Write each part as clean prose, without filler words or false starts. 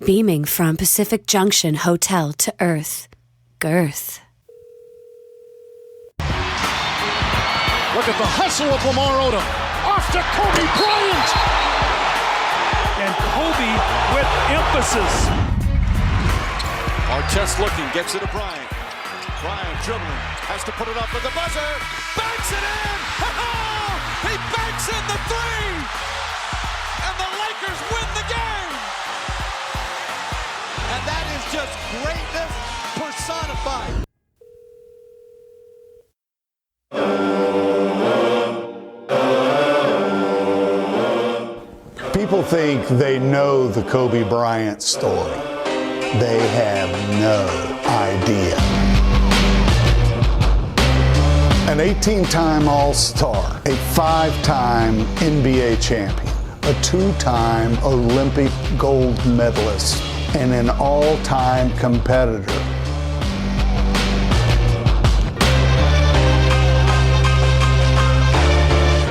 beaming from Pacific Junction Hotel to Earth. Girth. Look at the hustle of Lamar Odom. Off to Kobe Bryant. And Kobe with emphasis. Artest looking, gets it to Bryant. Bryant dribbling, has to put it up with the buzzer. Banks it in! He banks in the three! And the Lakers win the game! And that is just greatness personified. People think they know the Kobe Bryant story. They have no idea. An 18-time All-Star, a 5-time NBA champion, a 2-time Olympic gold medalist, and an all-time competitor.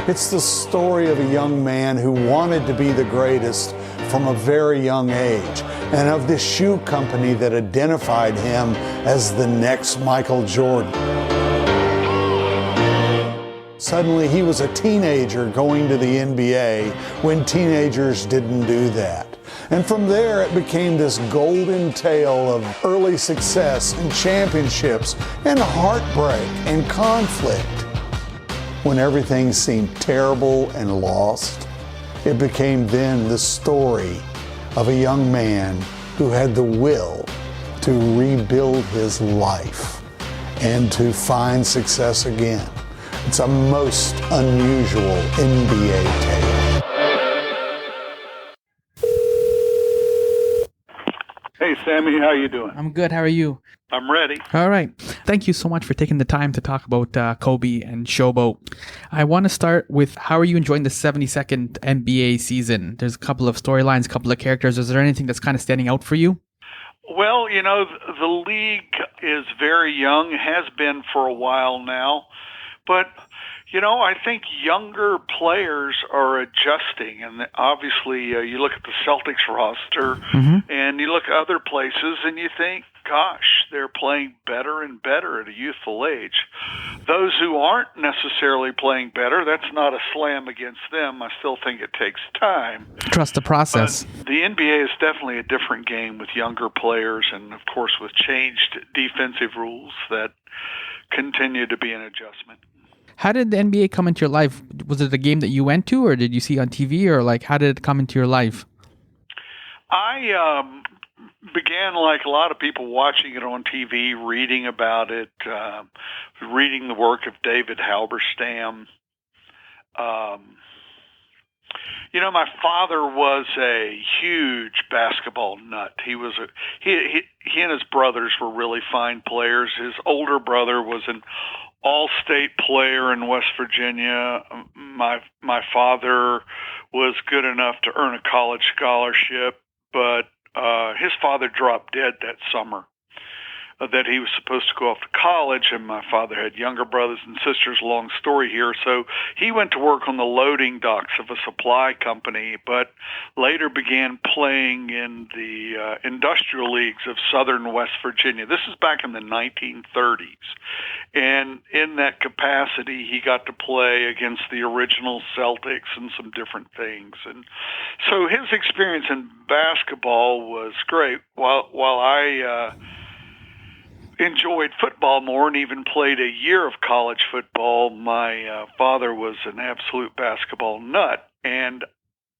It's the story of a young man who wanted to be the greatest from a very young age, and of the shoe company that identified him as the next Michael Jordan. Suddenly, he was a teenager going to the NBA when teenagers didn't do that. And from there, it became this golden tale of early success and championships and heartbreak and conflict. When everything seemed terrible and lost, it became then the story of a young man who had the will to rebuild his life and to find success again. It's a most unusual NBA tale. Hey, Sammy, how you doing? I'm good. How are you? I'm ready. All right. Thank you so much for taking the time to talk about Kobe and Showboat. I want to start with, how are you enjoying the 72nd NBA season? There's a couple of storylines, a couple of characters. Is there anything that's kind of standing out for you? Well, you know, the league is very young, has been for a while now. But, you know, I think younger players are adjusting. And obviously, you look at the Celtics roster and you look at other places and you think, gosh, they're playing better and better at a youthful age. Those who aren't necessarily playing better, that's not a slam against them. I still think it takes time. Trust the process. But the NBA is definitely a different game with younger players and, of course, with changed defensive rules that continue to be an adjustment. How did the NBA come into your life? Was it a game that you went to, or did you see on TV, or like, how did it come into your life? I began, like a lot of people, watching it on TV, reading about it, reading the work of David Halberstam. You know, my father was a huge basketball nut. He and his brothers were really fine players. His older brother was an all-state player in West Virginia. My father was good enough to earn a college scholarship, but his father dropped dead that summer that he was supposed to go off to college, and my father had younger brothers and sisters, long story here. So he went to work on the loading docks of a supply company, but later began playing in the industrial leagues of southern West Virginia. This is back in the 1930s. And in that capacity, he got to play against the original Celtics and some different things. And so his experience in basketball was great. While I enjoyed football more and even played a year of college football, my father was an absolute basketball nut. And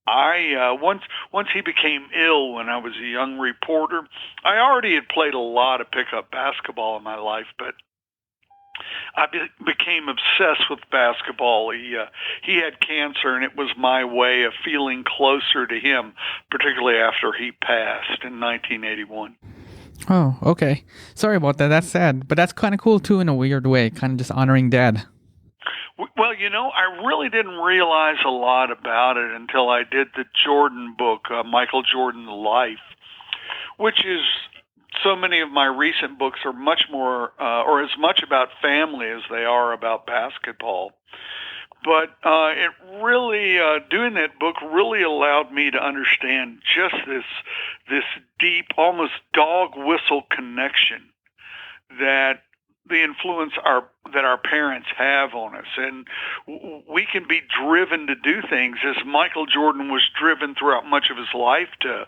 I once he became ill when I was a young reporter, I already had played a lot of pickup basketball in my life, but I became obsessed with basketball. He had cancer, and it was my way of feeling closer to him, particularly after he passed in 1981. Oh, okay. Sorry about that. That's sad. But that's kind of cool, too, in a weird way. Kind of just honoring Dad. Well, you know, I really didn't realize a lot about it until I did the Jordan book, Michael Jordan, Life, which is, so many of my recent books are much more, or as much about family as they are about basketball. But it really, doing that book really allowed me to understand just this almost dog whistle connection that the influence that our parents have on us. And we can be driven to do things, as Michael Jordan was driven throughout much of his life to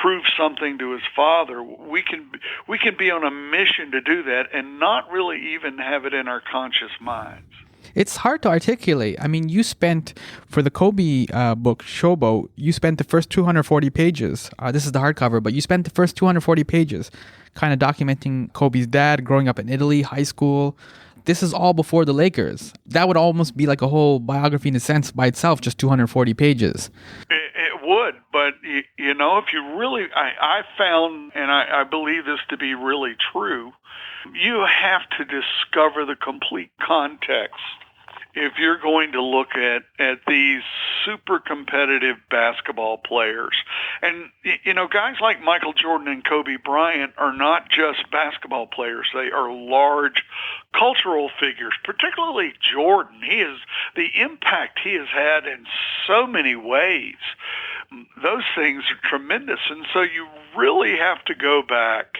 prove something to his father. We can be on a mission to do that and not really even have it in our conscious minds. It's hard to articulate. I mean, you spent, for the Kobe book, Showboat, you spent the first 240 pages. This is the hardcover, but you spent the first 240 pages kind of documenting Kobe's dad, growing up in Italy, high school. This is all before the Lakers. That would almost be like a whole biography in a sense by itself, just 240 pages. It would, but you know, if you really, I found, and I believe this to be really true, you have to discover the complete context if you're going to look at these super competitive basketball players. And, you know, guys like Michael Jordan and Kobe Bryant are not just basketball players. They are large cultural figures, particularly Jordan. The impact he has had in so many ways. Those things are tremendous. And so you really have to go back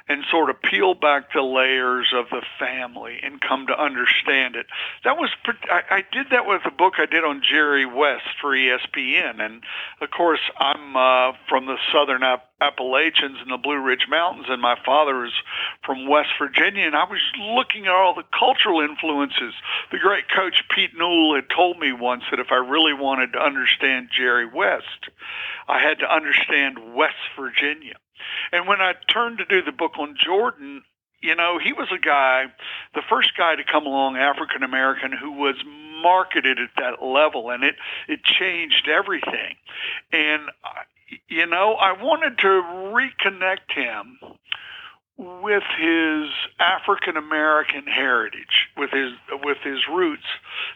and sort of peel back the layers of the family and come to understand it. I did that with a book I did on Jerry West for ESPN. And, of course, I'm from the southern Appalachians and the Blue Ridge Mountains, and my father is from West Virginia, and I was looking at all the cultural influences. The great coach Pete Newell had told me once that if I really wanted to understand Jerry West, I had to understand West Virginia. And when I turned to do the book on Jordan, you know, he was the first guy to come along, African American, who was marketed at that level, and it changed everything. And, you know, I wanted to reconnect him with his African American heritage, with his roots,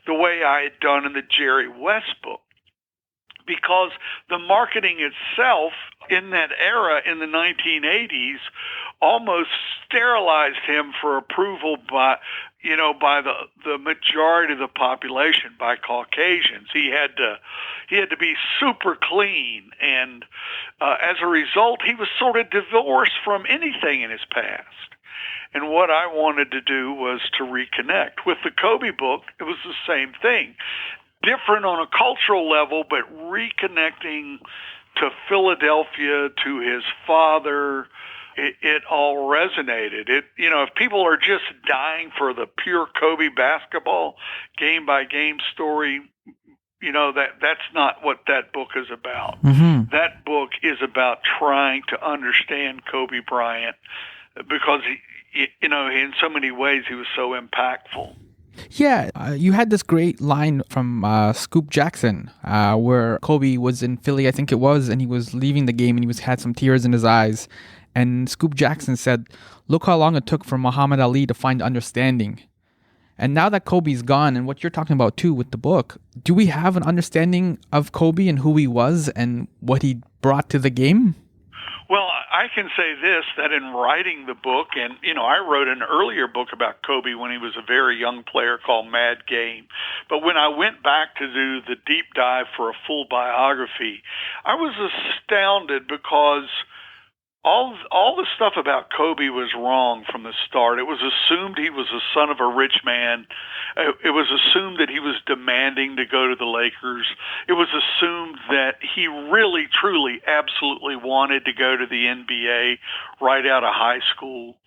the way I had done in the Jerry West book. Because the marketing itself in that era in the 1980s almost sterilized him for approval by the majority of the population, by Caucasians. He had to be super clean, and as a result, he was sort of divorced from anything in his past. And what I wanted to do was to reconnect. With the Kobe book, it was the same thing. Different on a cultural level, but reconnecting to Philadelphia, to his father, it all resonated. If people are just dying for the pure Kobe basketball, game by game story, you know, that's not what that book is about. Mm-hmm. That book is about trying to understand Kobe Bryant because in so many ways he was so impactful. Yeah, you had this great line from Scoop Jackson where Kobe was in Philly, I think it was, and he was leaving the game and he had some tears in his eyes. And Scoop Jackson said, "Look how long it took for Muhammad Ali to find understanding." And now that Kobe's gone, and what you're talking about too with the book, do we have an understanding of Kobe and who he was and what he brought to the game? Well, I can say this, that in writing the book, and, I wrote an earlier book about Kobe when he was a very young player called Mad Game. But when I went back to do the deep dive for a full biography, I was astounded because all the stuff about Kobe was wrong from the start. It was assumed he was the son of a rich man. It was assumed that he was demanding to go to the Lakers. It was assumed that he really, truly, absolutely wanted to go to the NBA right out of high school.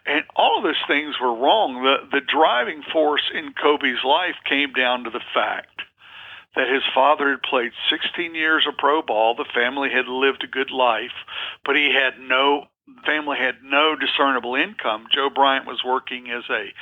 And all of those things were wrong. The driving force in Kobe's life came down to the fact that his father had played 16 years of pro ball. The family had lived a good life, but family had no discernible income. Joe Bryant was working as a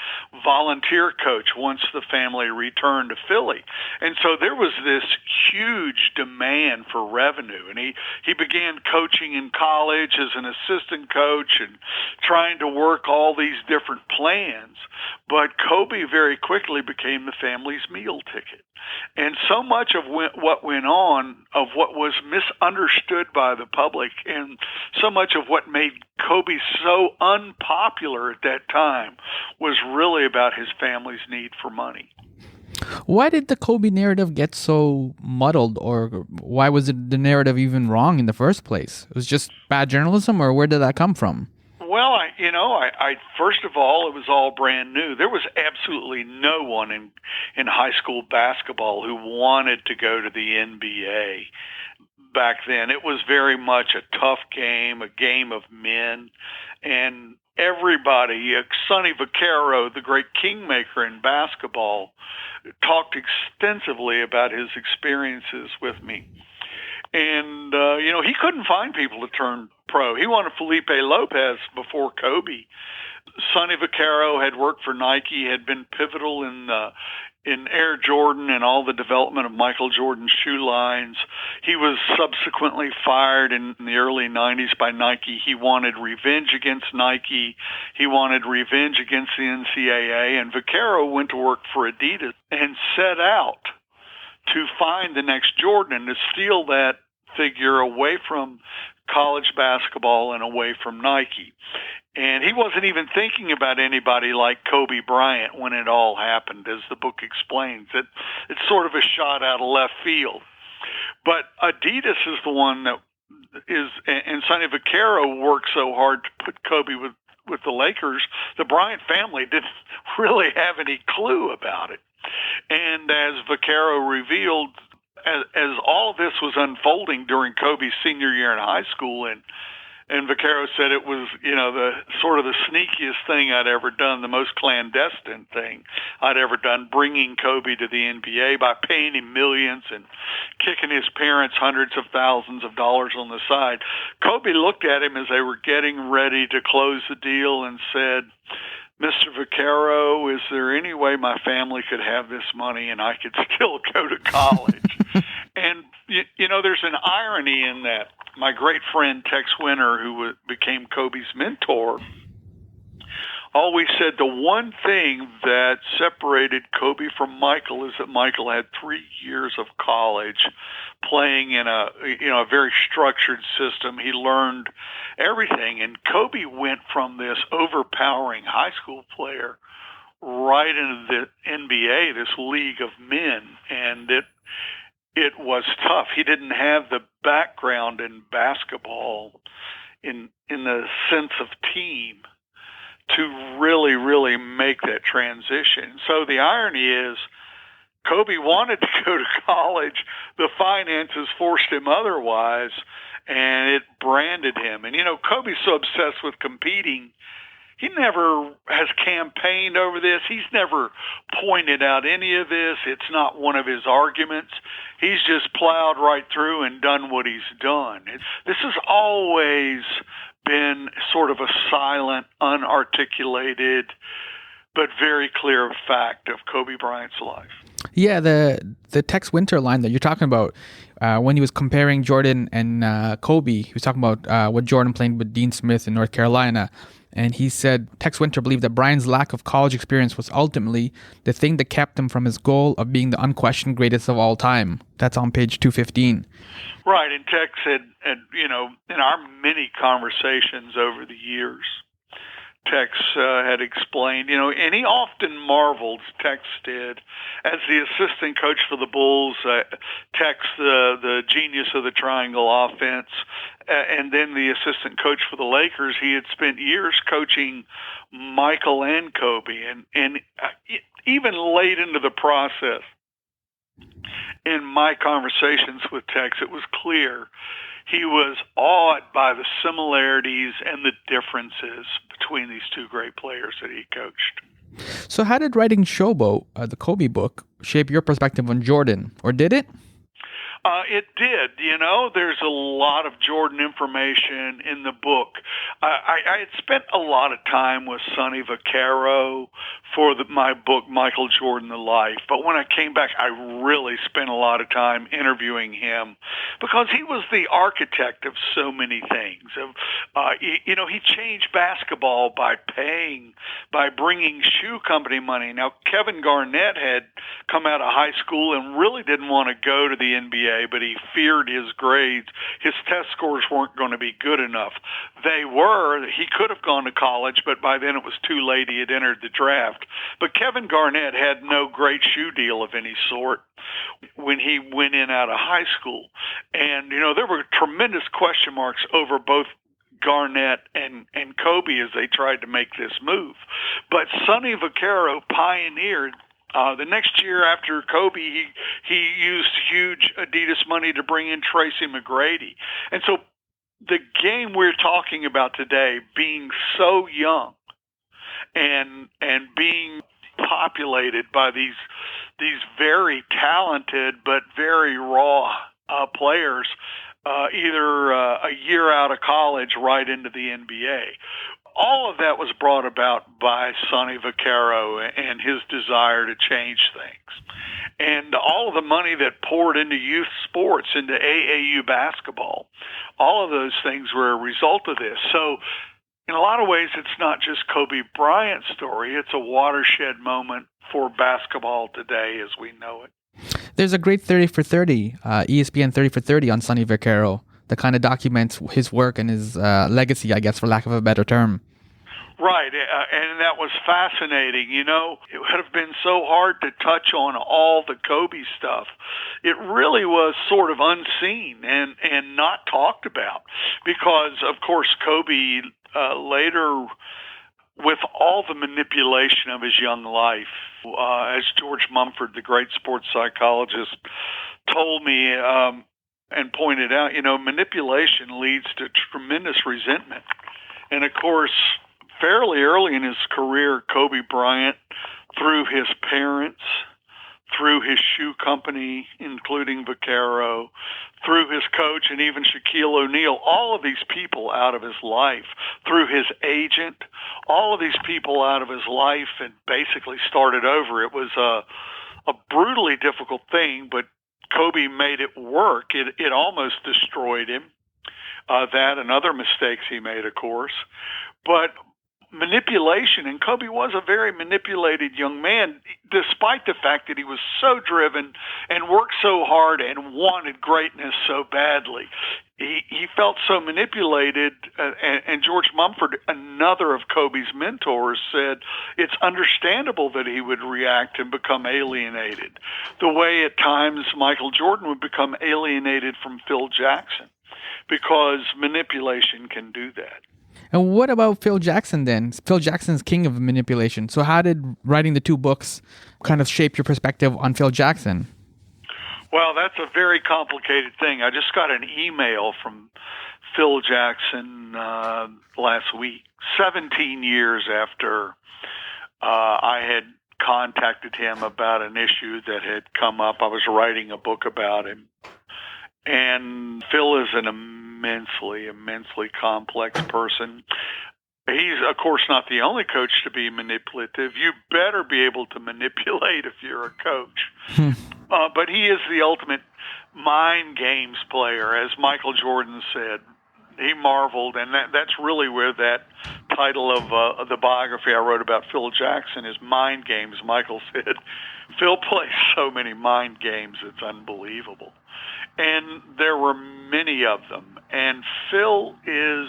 volunteer coach once the family returned to Philly. And so there was this huge demand for revenue. And he began coaching in college as an assistant coach and trying to work all these different plans. But Kobe very quickly became the family's meal ticket. And so much of what went on, of what was misunderstood by the public, and so much of what made Kobe so unpopular at that time was really about his family's need for money. Why did the Kobe narrative get so muddled, or why was the narrative even wrong in the first place? It was just bad journalism, or where did that come from? Well, I first of all, it was all brand new. There was absolutely no one in high school basketball who wanted to go to the NBA back then. It was very much a tough game, a game of men, and everybody, Sonny Vaccaro, the great kingmaker in basketball, talked extensively about his experiences with me. And, he couldn't find people to turn pro. He wanted Felipe Lopez before Kobe. Sonny Vaccaro had worked for Nike, had been pivotal in Air Jordan and all the development of Michael Jordan's shoe lines. He was subsequently fired in the early 90s by Nike. He wanted revenge against Nike. He wanted revenge against the NCAA. And Vaccaro went to work for Adidas and set out to find the next Jordan and to steal that figure away from college basketball and away from Nike. And he wasn't even thinking about anybody like Kobe Bryant when it all happened, as the book explains. It's sort of a shot out of left field. But Adidas is the one that is, and Sonny Vaccaro worked so hard to put Kobe with the Lakers. The Bryant family didn't really have any clue about it. And as Vaccaro revealed, as all of this was unfolding during Kobe's senior year in high school, and Vaccaro said it was, the sort of the sneakiest thing I'd ever done, the most clandestine thing I'd ever done, bringing Kobe to the NBA by paying him millions and kicking his parents hundreds of thousands of dollars on the side. Kobe looked at him as they were getting ready to close the deal and said, "Mr. Vaccaro, is there any way my family could have this money and I could still go to college?" And, there's an irony in that. My great friend Tex Winter, who became Kobe's mentor, always said the one thing that separated Kobe from Michael is that Michael had 3 years of college playing in a very structured system. He learned everything, and Kobe went from this overpowering high school player right into the NBA, this league of men, and it was tough. He didn't have the background in basketball in the sense of team to really, really make that transition. So the irony is Kobe wanted to go to college. The finances forced him otherwise, and it branded him. And, Kobe's so obsessed with competing, he never has campaigned over this. He's never pointed out any of this. It's not one of his arguments. He's just plowed right through and done what he's done. This has always been sort of a silent, unarticulated, but very clear fact of Kobe Bryant's life. Yeah, the Tex Winter line that you're talking about, when he was comparing Jordan and Kobe, he was talking about what Jordan played with Dean Smith in North Carolina. And he said Tex Winter believed that Bryant's lack of college experience was ultimately the thing that kept him from his goal of being the unquestioned greatest of all time. That's on page 215. Right, and Tex had in our many conversations over the years, Tex had explained, and he often marveled, Tex did, as the assistant coach for the Bulls, Tex, the genius of the triangle offense, and then the assistant coach for the Lakers. He had spent years coaching Michael and Kobe, and even late into the process, in my conversations with Tex, it was clear he was awed by the similarities and the differences between these two great players that he coached. So how did writing Showboat, the Kobe book, shape your perspective on Jordan, or did it? It did. There's a lot of Jordan information in the book. I had spent a lot of time with Sonny Vaccaro for my book, Michael Jordan, The Life. But when I came back, I really spent a lot of time interviewing him because he was the architect of so many things. He changed basketball by bringing shoe company money. Now, Kevin Garnett had come out of high school and really didn't want to go to the NBA, but he feared his grades. His test scores weren't going to be good enough. He could have gone to college, but by then it was too late. He had entered the draft. But Kevin Garnett had no great shoe deal of any sort when he went in out of high school. And, there were tremendous question marks over both Garnett and Kobe as they tried to make this move. But Sonny Vaccaro pioneered. The next year after Kobe, he used huge Adidas money to bring in Tracy McGrady. And so the game we're talking about today, being so young and being populated by these very talented but very raw players, either a year out of college right into the NBA. All of that was brought about by Sonny Vaccaro and his desire to change things. And all of the money that poured into youth sports, into AAU basketball, all of those things were a result of this. So in a lot of ways, it's not just Kobe Bryant's story. It's a watershed moment for basketball today as we know it. There's a great 30 for 30, ESPN 30 for 30 on Sonny Vaccaro that kind of documents his work and his legacy, I guess, for lack of a better term. Right, and that was fascinating. It would have been so hard to touch on all the Kobe stuff. It really was sort of unseen and not talked about because, of course, Kobe later, with all the manipulation of his young life, as George Mumford, the great sports psychologist, told me and pointed out, manipulation leads to tremendous resentment. And, of course, fairly early in his career, Kobe Bryant, through his parents, through his shoe company, including Vaccaro, through his coach and even Shaquille O'Neal, all of these people out of his life, through his agent, all of these people out of his life and basically started over. It was a brutally difficult thing, but Kobe made it work. It almost destroyed him, that and other mistakes he made, of course. But manipulation, and Kobe was a very manipulated young man, despite the fact that he was so driven and worked so hard and wanted greatness so badly. He felt so manipulated, and George Mumford, another of Kobe's mentors, said it's understandable that he would react and become alienated, the way at times Michael Jordan would become alienated from Phil Jackson, because manipulation can do that. And what about Phil Jackson then? Phil Jackson's king of manipulation. So how did writing the two books kind of shape your perspective on Phil Jackson? Well, that's a very complicated thing. I just got an email from Phil Jackson last week, 17 years after I had contacted him about an issue that had come up. I was writing a book about him. And Phil is an immensely complex person. He's, of course, not the only coach to be manipulative. You better be able to manipulate if you're a coach. But he is the ultimate mind games player, as Michael Jordan said. He marveled, and that's really where that title of the biography I wrote about Phil Jackson is Mind Games. Michael said, Phil plays so many mind games, it's unbelievable. And there were many of them. And Phil is,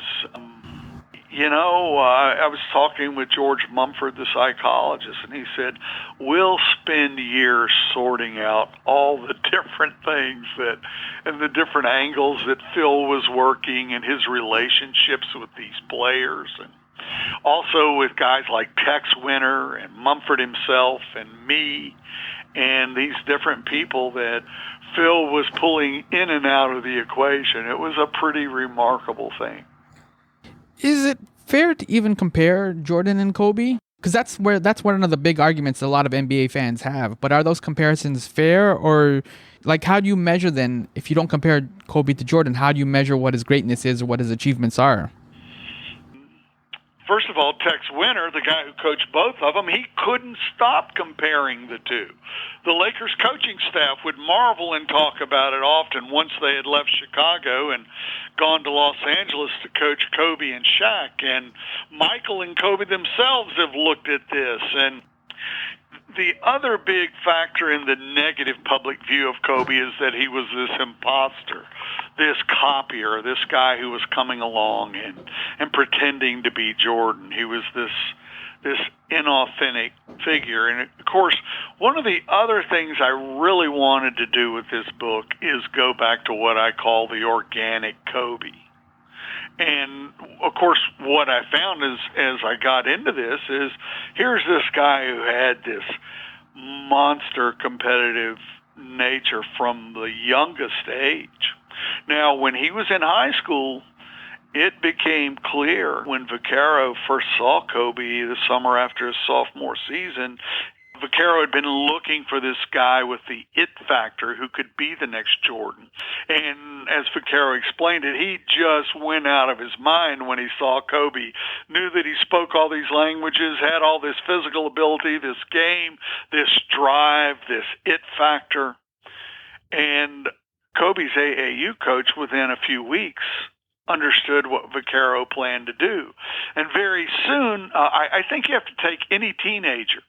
I was talking with George Mumford, the psychologist, and he said, we'll spend years sorting out all the different things and the different angles that Phil was working and his relationships with these players. And also with guys like Tex Winter and Mumford himself and me and these different people that Phil was pulling in and out of the equation. It was a pretty remarkable thing. Is it fair to even compare Jordan and Kobe? Because that's one of the big arguments a lot of NBA fans have. But are those comparisons fair? Or how do you measure then, if you don't compare Kobe to Jordan, how do you measure what his greatness is or what his achievements are? First of all, Tex Winter, the guy who coached both of them, he couldn't stop comparing the two. The Lakers coaching staff would marvel and talk about it often once they had left Chicago and gone to Los Angeles to coach Kobe and Shaq. And Michael and Kobe themselves have looked at this. And the other big factor in the negative public view of Kobe is that he was this imposter, this copier, this guy who was coming along and pretending to be Jordan. He was this inauthentic figure. And of course, one of the other things I really wanted to do with this book is go back to what I call the organic Kobe. And of course, what I found is, as I got into this, is here's this guy who had this monster competitive nature from the youngest age. Now, when he was in high school, it became clear when Vaccaro first saw Kobe the summer after his sophomore season. Vaccaro had been looking for this guy with the it factor who could be the next Jordan. And as Vaccaro explained it, he just went out of his mind when he saw Kobe, knew that he spoke all these languages, had all this physical ability, this game, this drive, this it factor. And Kobe's AAU coach, within a few weeks, understood what Vaccaro planned to do. And very soon, I think you have to take any teenager,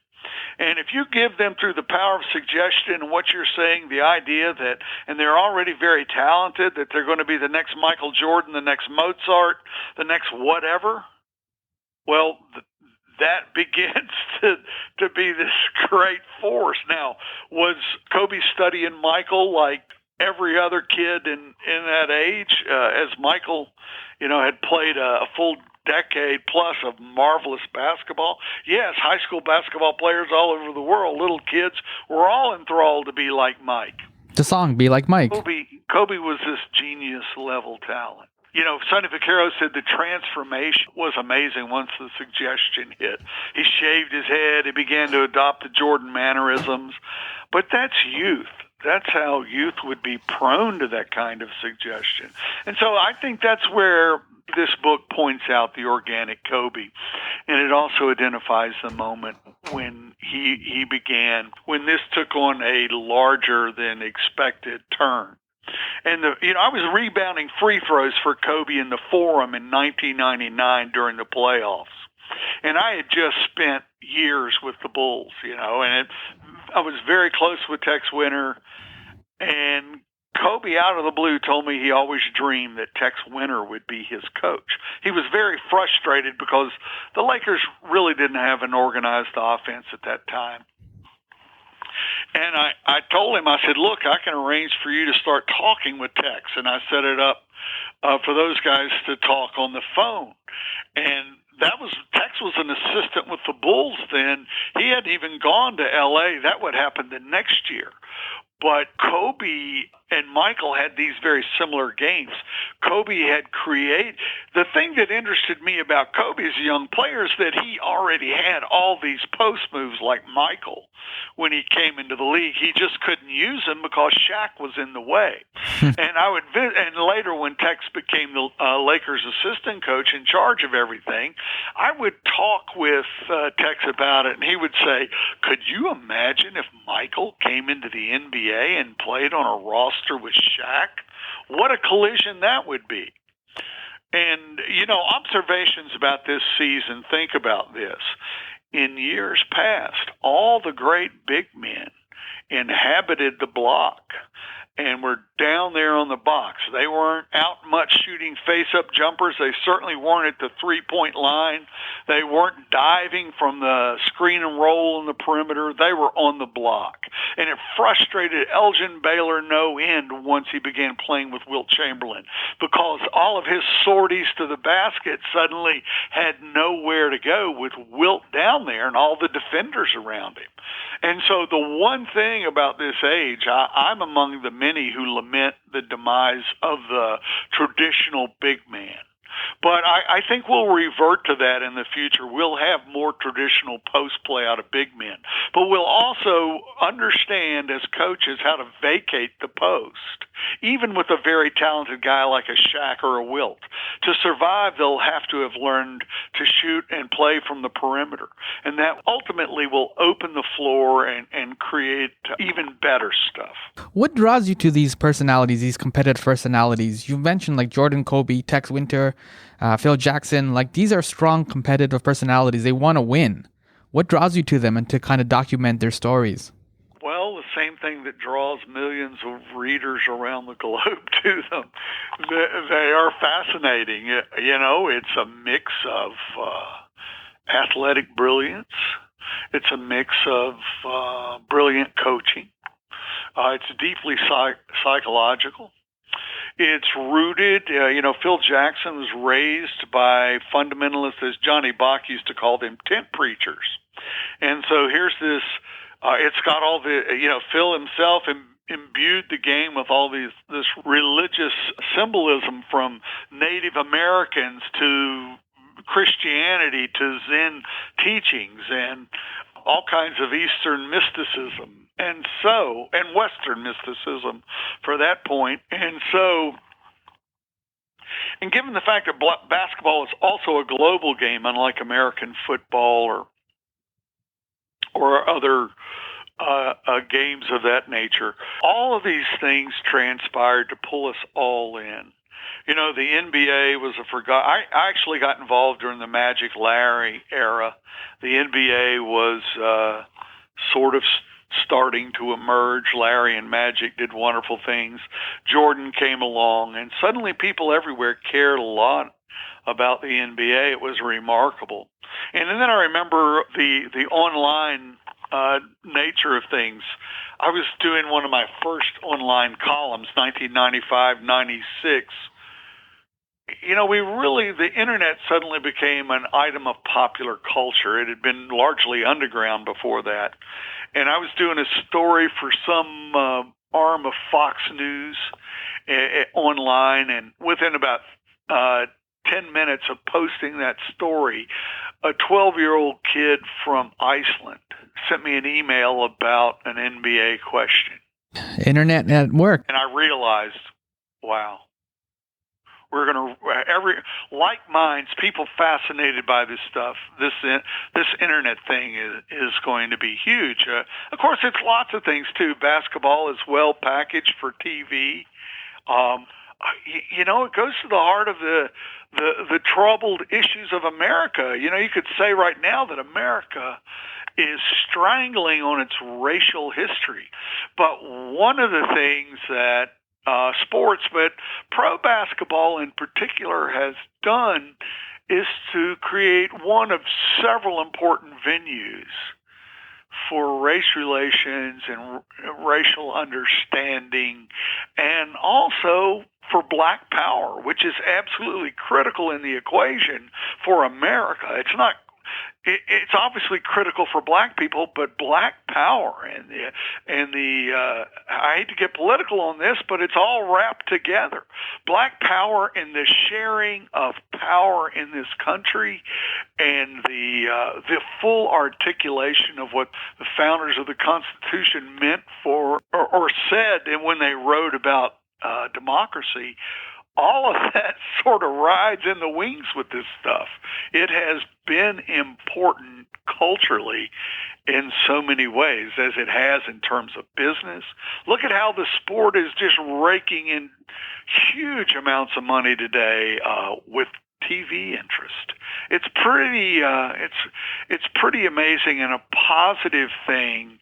and if you give them, through the power of suggestion and what you're saying, the idea that, and they're already very talented, that they're going to be the next Michael Jordan, the next Mozart, the next whatever, well, that begins to be this great force. Now, was Kobe studying Michael like every other kid in that age, as Michael, had played a full decade plus of marvelous basketball? Yes, high school basketball players all over the world, little kids, were all enthralled to be like Mike. The song, Be Like Mike. Kobe was this genius-level talent. Sonny Vaccaro said the transformation was amazing once the suggestion hit. He shaved his head. He began to adopt the Jordan mannerisms. But that's youth. That's how youth would be prone to that kind of suggestion. And so I think that's where this book points out the organic Kobe. And it also identifies the moment when he began, when this took on a larger than expected turn. And I was rebounding free throws for Kobe in the Forum in 1999 during the playoffs. And I had just spent years with the Bulls, and I was very close with Tex Winter. And Kobe, out of the blue, told me he always dreamed that Tex Winter would be his coach. He was very frustrated because the Lakers really didn't have an organized offense at that time. And I told him, I said, look, I can arrange for you to start talking with Tex. And I set it up for those guys to talk on the phone. And Tex was an assistant with the Bulls then. He hadn't even gone to L.A. That would happen the next year. But Kobe and Michael had these very similar games. Kobe had created, the thing that interested me about Kobe as a young player is that he already had all these post moves like Michael when he came into the league. He just couldn't use them because Shaq was in the way. And later when Tex became the Lakers assistant coach in charge of everything, I would talk with Tex about it, and he would say, could you imagine if Michael came into the NBA and played on a roster with Shaq? What a collision that would be. And, observations about this season, think about this. In years past, all the great big men inhabited the block and were down there on the box. They weren't out much shooting face-up jumpers. They certainly weren't at the three-point line. They weren't diving from the screen and roll on the perimeter. They were on the block. And it frustrated Elgin Baylor no end once he began playing with Wilt Chamberlain, because all of his sorties to the basket suddenly had nowhere to go with Wilt down there and all the defenders around him. And so the one thing about this age, I'm among the many who lament the demise of the traditional big man. But I think we'll revert to that in the future. We'll have more traditional post play out of big men. But we'll also understand as coaches how to vacate the post, even with a very talented guy like a Shaq or a Wilt. To survive, they'll have to have learned to shoot and play from the perimeter. And that ultimately will open the floor and create even better stuff. What draws you to these personalities, these competitive personalities? You mentioned like Jordan, Kobe, Tex Winter, Phil Jackson. Like, these are strong competitive personalities. They want to win. What draws you to them and to kind of document their stories? Well, the same thing that draws millions of readers around the globe to them. They are fascinating. It's a mix of athletic brilliance. It's a mix of brilliant coaching. It's deeply psychological. It's rooted, Phil Jackson was raised by fundamentalists, as Johnny Bach used to call them, tent preachers. And so here's this, it's got all the, Phil himself imbued the game with all this religious symbolism, from Native Americans to Christianity to Zen teachings and all kinds of Eastern mysticism. And Western mysticism for that point. And given the fact that basketball is also a global game, unlike American football or other games of that nature, all of these things transpired to pull us all in. The NBA was I actually got involved during the Magic Larry era. The NBA was sort of starting to emerge. Larry and Magic did wonderful things. Jordan came along, and suddenly people everywhere cared a lot about the NBA. It was remarkable. And then I remember the online nature of things. I was doing one of my first online columns, 1995-96. The internet suddenly became an item of popular culture. It had been largely underground before that. And I was doing a story for some arm of Fox News online, and within about 10 minutes of posting that story, a 12-year-old kid from Iceland sent me an email about an NBA question. Internet at work. And I realized, wow. We're going to like minds, people fascinated by this stuff. This internet thing is going to be huge. Of course, it's lots of things too. Basketball is well packaged for TV. It goes to the heart of the troubled issues of America. You could say right now that America is strangling on its racial history. But one of the things that sports, but pro basketball in particular, has done is to create one of several important venues for race relations and racial understanding, and also for black power, which is absolutely critical in the equation for America. It's obviously critical for black people, but black power and I hate to get political on this, but it's all wrapped together. Black power and the sharing of power in this country, and the full articulation of what the founders of the Constitution meant for or said, and when they wrote about democracy. All of that sort of rides in the wings with this stuff. It has been important culturally in so many ways, as it has in terms of business. Look at how the sport is just raking in huge amounts of money today with TV interest. It's pretty amazing, and a positive thing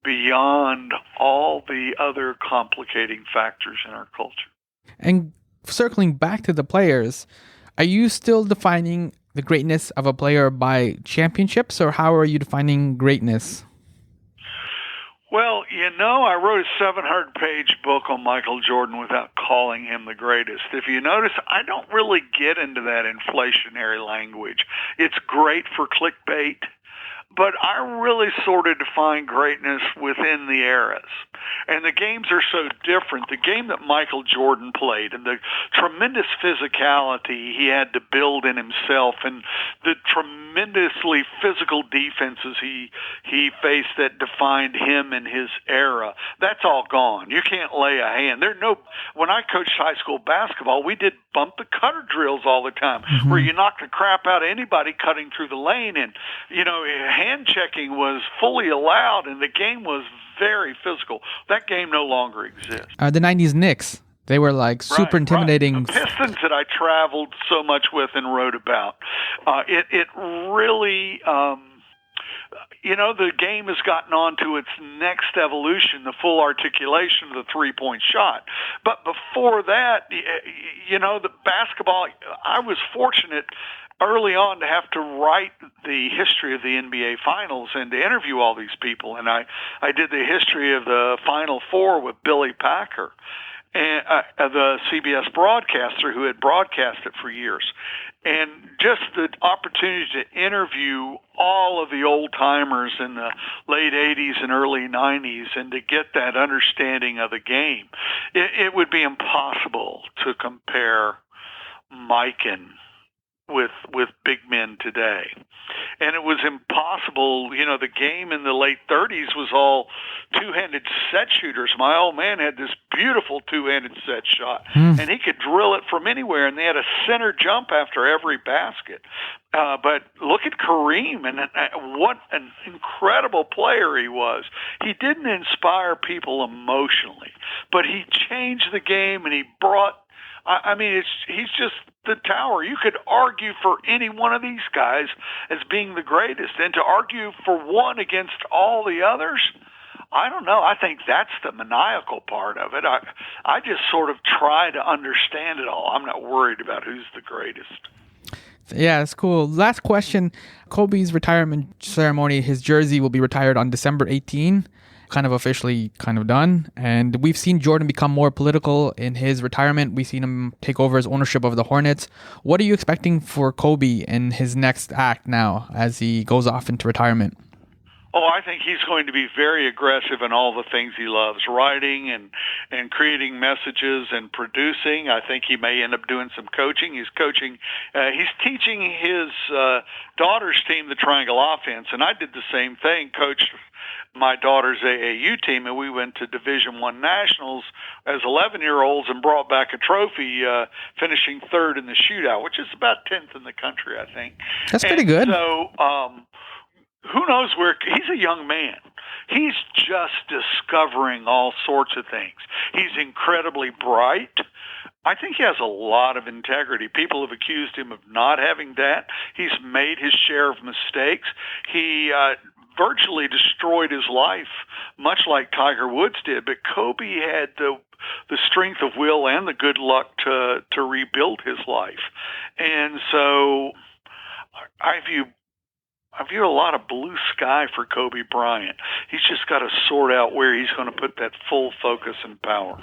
beyond all the other complicating factors in our culture. And circling back to the players, are you still defining the greatness of a player by championships, or how are you defining greatness? Well, I wrote a 700-page book on Michael Jordan without calling him the greatest. If you notice, I don't really get into that inflationary language. It's great for clickbait, but I really sort of define greatness within the eras. And the games are so different. The game that Michael Jordan played, and the tremendous physicality he had to build in himself, and the tremendously physical defenses he faced that defined him and his era, that's all gone. You can't lay a hand. When I coached high school basketball, we did bump the cutter drills all the time, where you knock the crap out of anybody cutting through the lane, and hand checking was fully allowed, and the game was very physical. That game no longer exists. The 90s Knicks, they were like super intimidating. Right. The Pistons that I traveled so much with and wrote about. It really the game has gotten on to its next evolution, the full articulation of the three-point shot. But before that, the basketball, I was fortunate early on to have to write the history of the NBA Finals and to interview all these people. And I did the history of the Final Four with Billy Packer, and the CBS broadcaster who had broadcast it for years. And just the opportunity to interview all of the old-timers in the late 80s and early 90s and to get that understanding of the game, it would be impossible to compare Mike and with big men today. And it was impossible, the game in the late 30s was all two-handed set shooters. My old man had this beautiful two-handed set shot, and he could drill it from anywhere, and they had a center jump after every basket. But look at Kareem, and what an incredible player he was. He didn't inspire people emotionally, but he changed the game, and he brought he's just the tower. You could argue for any one of these guys as being the greatest, and to argue for one against all the others, I don't know. I think that's the maniacal part of it. I just sort of try to understand it all. I'm not worried about who's the greatest. Yeah, it's cool. Last question. Kobe's retirement ceremony, his jersey will be retired on December 18. Kind of officially kind of done. And we've seen Jordan become more political in his retirement. We've seen him take over his ownership of the Hornets. What are you expecting for Kobe in his next act now as he goes off into retirement? Oh, I think he's going to be very aggressive in all the things he loves, writing and creating messages and producing. I think he may end up doing some coaching. He's teaching his daughter's team the triangle offense, and I did the same thing, coached my daughter's AAU team, and we went to Division I Nationals as 11-year-olds and brought back a trophy, finishing third in the shootout, which is about 10th in the country, I think. That's pretty good. So, who knows where he's a young man. He's just discovering all sorts of things. He's incredibly bright. I think he has a lot of integrity. People have accused him of not having that. He's made his share of mistakes. He virtually destroyed his life, much like Tiger Woods did. But Kobe had the strength of will and the good luck to rebuild his life. And so I view a lot of blue sky for Kobe Bryant. He's just got to sort out where he's going to put that full focus and power.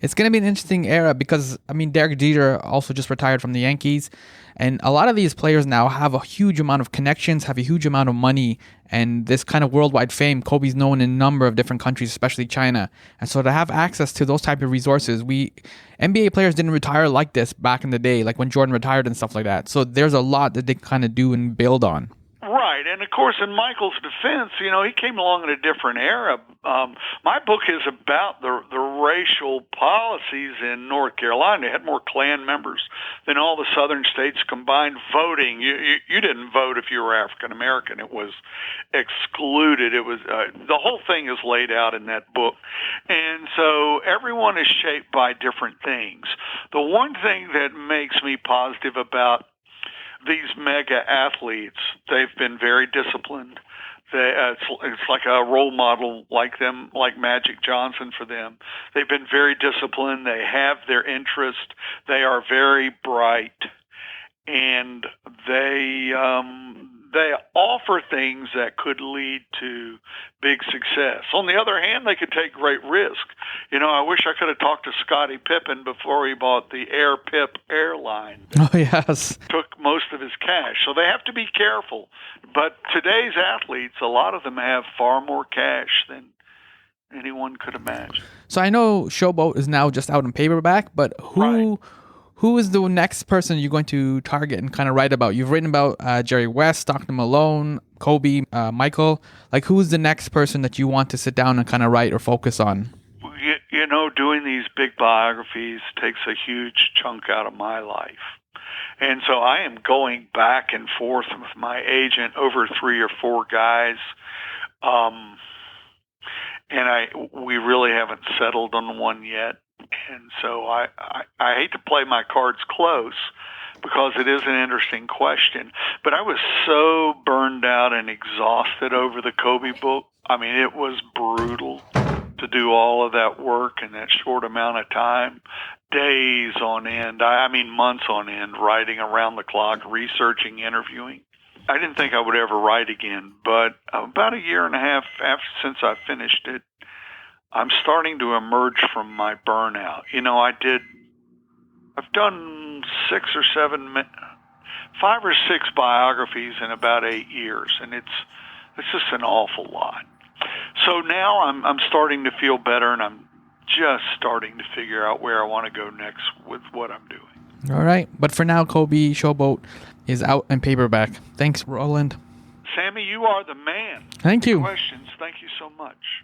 It's going to be an interesting era because, Derek Jeter also just retired from the Yankees. And a lot of these players now have a huge amount of connections, have a huge amount of money, and this kind of worldwide fame. Kobe's known in a number of different countries, especially China. And so to have access to those type of resources, NBA players didn't retire like this back in the day, like when Jordan retired and stuff like that. So there's a lot that they kind of do and build on. Right, and of course, in Michael's defense, he came along in a different era. My book is about the racial policies in North Carolina. They had more Klan members than all the southern states combined voting. You didn't vote if you were African American; it was excluded. It was the whole thing is laid out in that book, and so everyone is shaped by different things. The one thing that makes me positive about these mega athletes, they've been very disciplined. It's like a role model like them, like Magic Johnson for them. They've been very disciplined. They have their interest. They are very bright, and they offer things that could lead to big success. On the other hand, they could take great risk. I wish I could have talked to Scottie Pippen before he bought the Air Pip airline. Oh, yes. Took most of his cash. So they have to be careful. But today's athletes, a lot of them have far more cash than anyone could imagine. So I know Showboat is now just out in paperback, but who is the next person you're going to target and kind of write about? You've written about Jerry West, Stockton Malone, Kobe, Michael. Like, who's the next person that you want to sit down and kind of write or focus on? Doing these big biographies takes a huge chunk out of my life. And so I am going back and forth with my agent over 3 or 4 guys. And we really haven't settled on one yet. And so I hate to play my cards close, because it is an interesting question. But I was so burned out and exhausted over the Kobe book. I mean, it was brutal to do all of that work in that short amount of time, days on end. I mean, months on end, writing around the clock, researching, interviewing. I didn't think I would ever write again, but about a year and a half since I finished it, I'm starting to emerge from my burnout. You know, I've done 5 or 6 biographies in about 8 years, and it's just an awful lot. So now I'm starting to feel better, and I'm just starting to figure out where I want to go next with what I'm doing. All right. But for now, Kobe Showboat is out in paperback. Thanks, Roland. Sammy, you are the man. Thank you. Questions. Thank you so much.